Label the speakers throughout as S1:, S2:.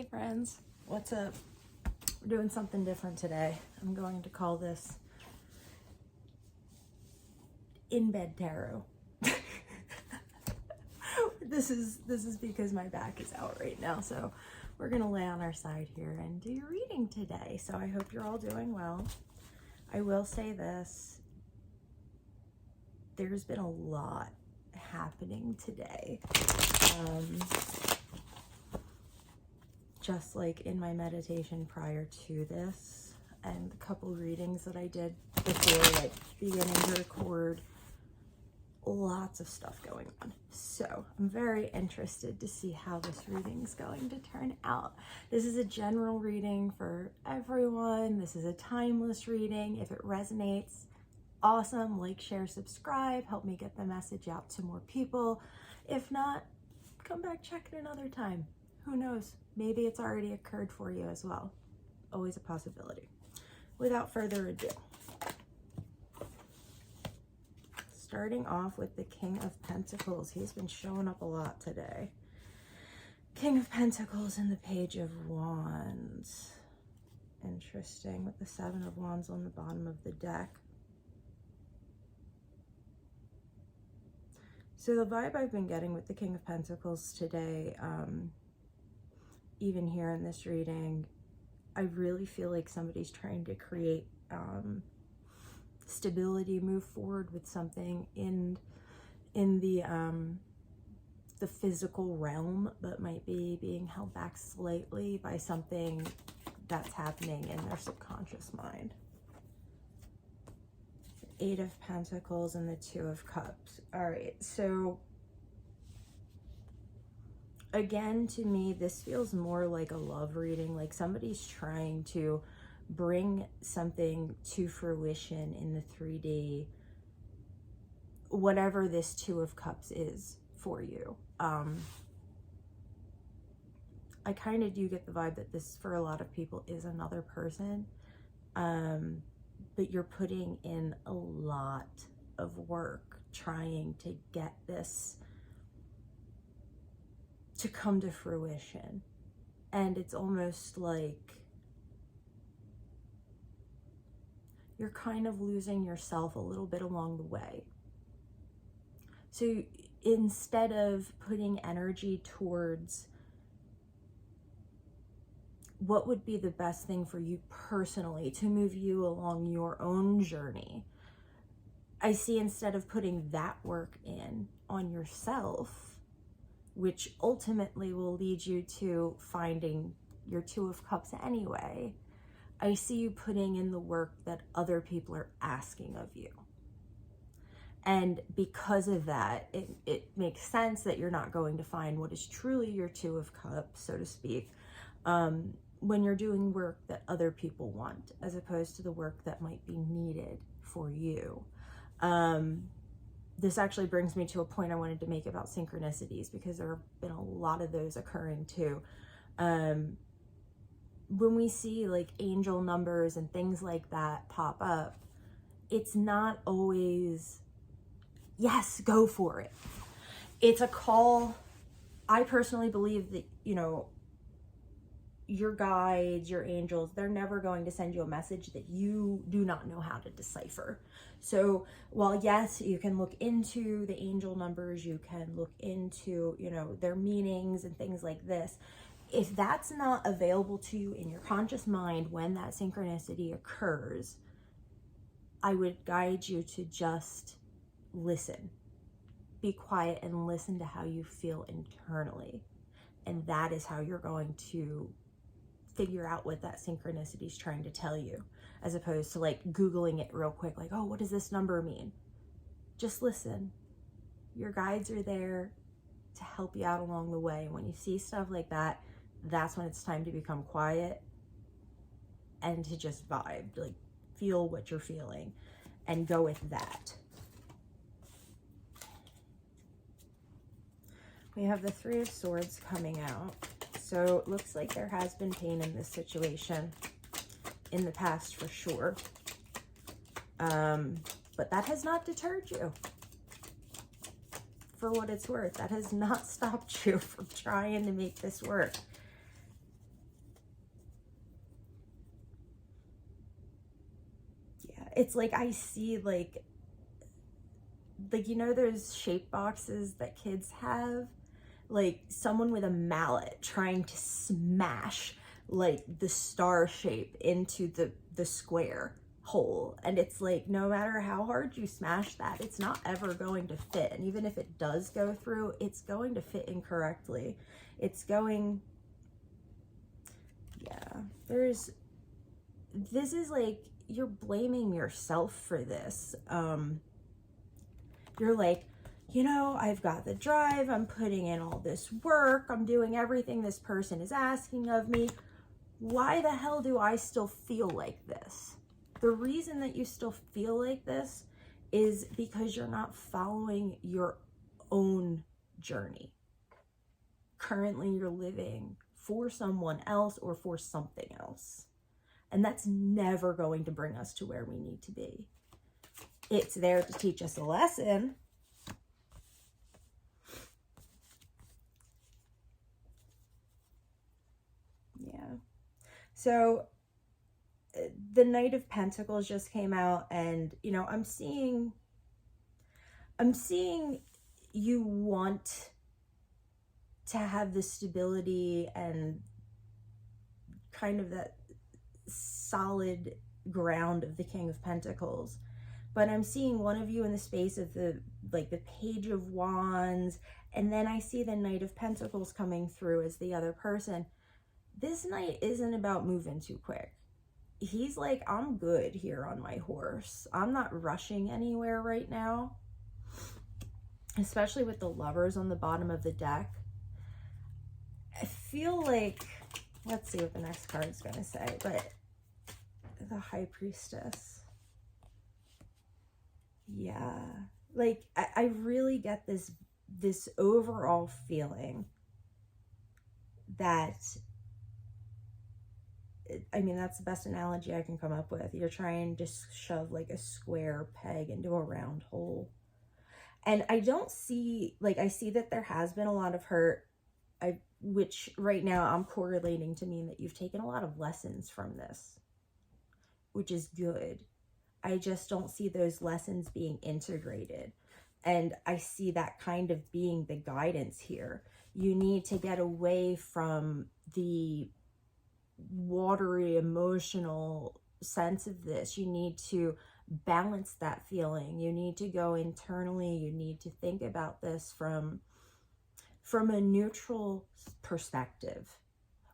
S1: Hey friends, what's up? We're doing something different today. I'm going to call this In Bed Tarot. This is because my back is out right now, so we're gonna lay on our side here and do your reading today. So I hope you're all doing well. I will say this, there's been a lot happening today. Just like in my meditation prior to this and the couple readings that I did before like beginning to record, lots of stuff going on. So I'm very interested to see how this reading's going to turn out. This is a general reading for everyone. This is a timeless reading. If it resonates, awesome. Like, share, subscribe, help me get the message out to more people. If not, come back, check it another time. Who knows? Maybe it's already occurred for you as well. Always a possibility. Without further ado, starting off with the King of Pentacles. He's been showing up a lot today. King of Pentacles and the Page of Wands. Interesting, with the Seven of Wands on the bottom of the deck. So the vibe I've been getting with the King of Pentacles today, even here in this reading, I really feel like somebody's trying to create stability, move forward with something in the physical realm, but might be being held back slightly by something that's happening in their subconscious mind. Eight of Pentacles and the Two of Cups. All right, so again, to me, this feels more like a love reading, like somebody's trying to bring something to fruition in the 3D, whatever this Two of Cups is for you. I kind of do get the vibe that this, for a lot of people, is another person, but you're putting in a lot of work trying to get this to come to fruition. And it's almost like you're kind of losing yourself a little bit along the way. So instead of putting energy towards what would be the best thing for you personally to move you along your own journey, I see instead of putting that work in on yourself, which ultimately will lead you to finding your Two of Cups anyway, I see you putting in the work that other people are asking of you. And because of that, it makes sense that you're not going to find what is truly your Two of Cups, so to speak, when you're doing work that other people want, as opposed to the work that might be needed for you. This actually brings me to a point I wanted to make about synchronicities, because there have been a lot of those occurring too. When we see like angel numbers and things like that pop up, it's not always, yes, go for it. It's a call. I personally believe that, you know, your guides, your angels, they're never going to send you a message that you do not know how to decipher. So while yes, you can look into the angel numbers, you can look into, you know, their meanings and things like this, if that's not available to you in your conscious mind when that synchronicity occurs, I would guide you to just listen. Be quiet and listen to how you feel internally. And that is how you're going to figure out what that synchronicity is trying to tell you, as opposed to like Googling it real quick, like, oh, what does this number mean? Just listen. Your guides are there to help you out along the way. And when you see stuff like that, that's when it's time to become quiet and to just vibe, like feel what you're feeling and go with that. We have the Three of Swords coming out. So it looks like there has been pain in this situation in the past for sure. But that has not deterred you. For what it's worth, that has not stopped you from trying to make this work. It's like I see like you know those shape boxes that kids have, like someone with a mallet trying to smash like the star shape into the square hole, and it's like no matter how hard you smash that, it's not ever going to fit. And even if it does go through, it's going to fit incorrectly. It's going, yeah, this is like you're blaming yourself for this. You're like, you know, I've got the drive, I'm putting in all this work, I'm doing everything this person is asking of me. Why the hell do I still feel like this? The reason that you still feel like this is because you're not following your own journey. Currently, you're living for someone else or for something else. And that's never going to bring us to where we need to be. It's there to teach us a lesson. Yeah. So the Knight of Pentacles just came out, and you know, I'm seeing you want to have the stability and kind of that solid ground of the King of Pentacles. But I'm seeing one of you in the space of the Page of Wands, and then I see the Knight of Pentacles coming through as the other person. This knight isn't about moving too quick. He's like, I'm good here on my horse. I'm not rushing anywhere right now. Especially with the Lovers on the bottom of the deck. I feel like, let's see what the next card is going to say, but the High Priestess. Yeah, like I really get this overall feeling that, I mean, that's the best analogy I can come up with. You're trying to shove like a square peg into a round hole. And I don't see, like, I see that there has been a lot of hurt, which right now I'm correlating to mean that you've taken a lot of lessons from this, which is good. I just don't see those lessons being integrated. And I see that kind of being the guidance here. You need to get away from the watery emotional sense of this. You need to balance that feeling. You need to go internally. You need to think about this from a neutral perspective.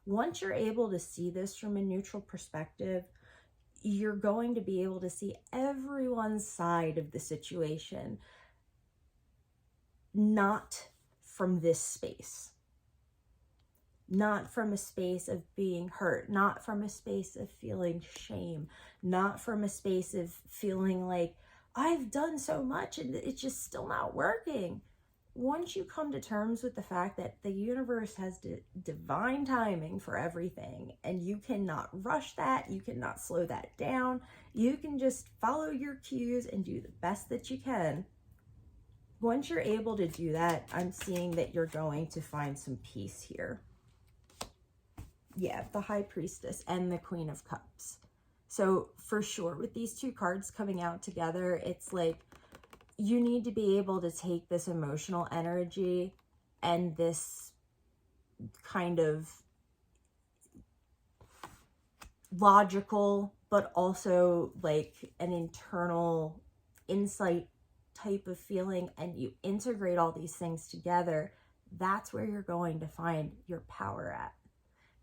S1: Once you're able to see this from a neutral perspective, you're going to be able to see everyone's side of the situation, not from this space, not from a space of being hurt, not from a space of feeling shame, not from a space of feeling like I've done so much and it's just still not working. Once you come to terms with the fact that the universe has divine timing for everything, and you cannot rush that, you cannot slow that down, you can just follow your cues and do the best that you can. Once you're able to do that, I'm seeing that you're going to find some peace here. Yeah, the High Priestess and the Queen of Cups. So for sure, with these two cards coming out together, it's like, you need to be able to take this emotional energy and this kind of logical, but also like an internal insight type of feeling, and you integrate all these things together. That's where you're going to find your power at.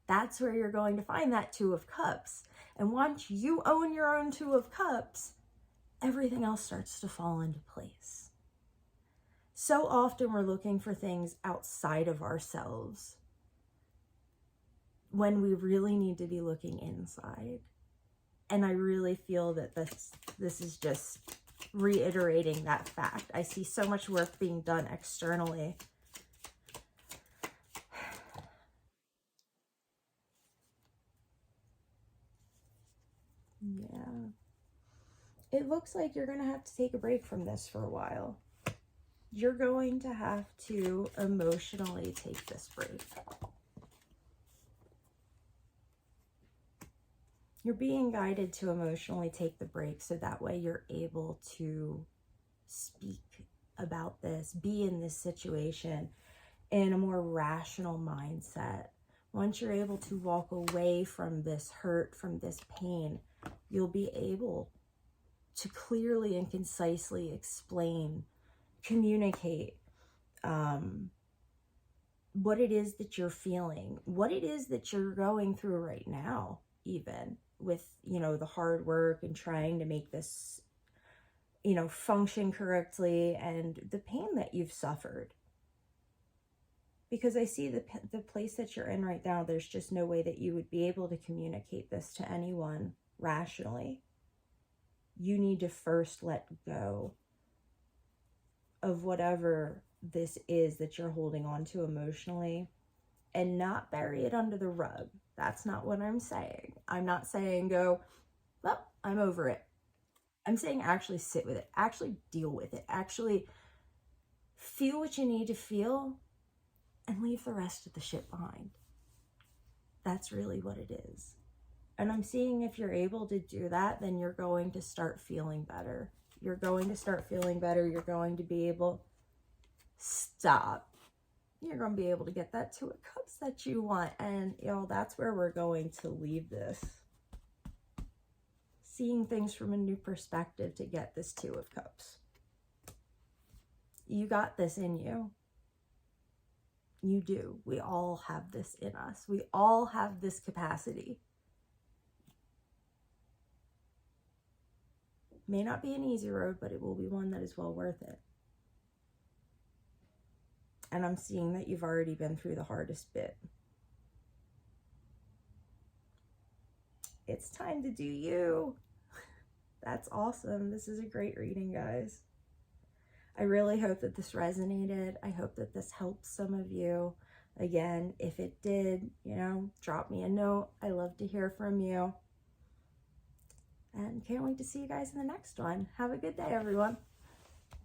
S1: That's where you're going to find that Two of Cups. And once you own your own Two of Cups, everything else starts to fall into place. So often we're looking for things outside of ourselves when we really need to be looking inside. And I really feel that this is just reiterating that fact. I see so much work being done externally. Yeah. It looks like you're going to have to take a break from this for a while. You're going to have to emotionally take this break. You're being guided to emotionally take the break so that way you're able to speak about this, be in this situation in a more rational mindset. Once you're able to walk away from this hurt, from this pain, you'll be able to clearly and concisely explain, communicate what it is that you're feeling, what it is that you're going through right now, even with, you know, the hard work and trying to make this, you know, function correctly, and the pain that you've suffered. Because I see the place that you're in right now, there's just no way that you would be able to communicate this to anyone rationally. You need to first let go of whatever this is that you're holding on to emotionally and not bury it under the rug. That's not what I'm saying. I'm not saying go, well, I'm over it. I'm saying actually sit with it, actually deal with it, actually feel what you need to feel and leave the rest of the shit behind. That's really what it is. And I'm seeing if you're able to do that, then you're going to start feeling better. You're going to start feeling better. You're going to be able, stop. You're going to be able to get that Two of Cups that you want. And, you know, that's where we're going to leave this. Seeing things from a new perspective to get this Two of Cups. You got this in you. You do. We all have this in us. We all have this capacity. May not be an easy road, but it will be one that is well worth it. And I'm seeing that you've already been through the hardest bit. It's time to do you. That's awesome. This is a great reading, guys. I really hope that this resonated. I hope that this helped some of you. Again, if it did, you know, drop me a note. I love to hear from you. And can't wait to see you guys in the next one. Have a good day, everyone.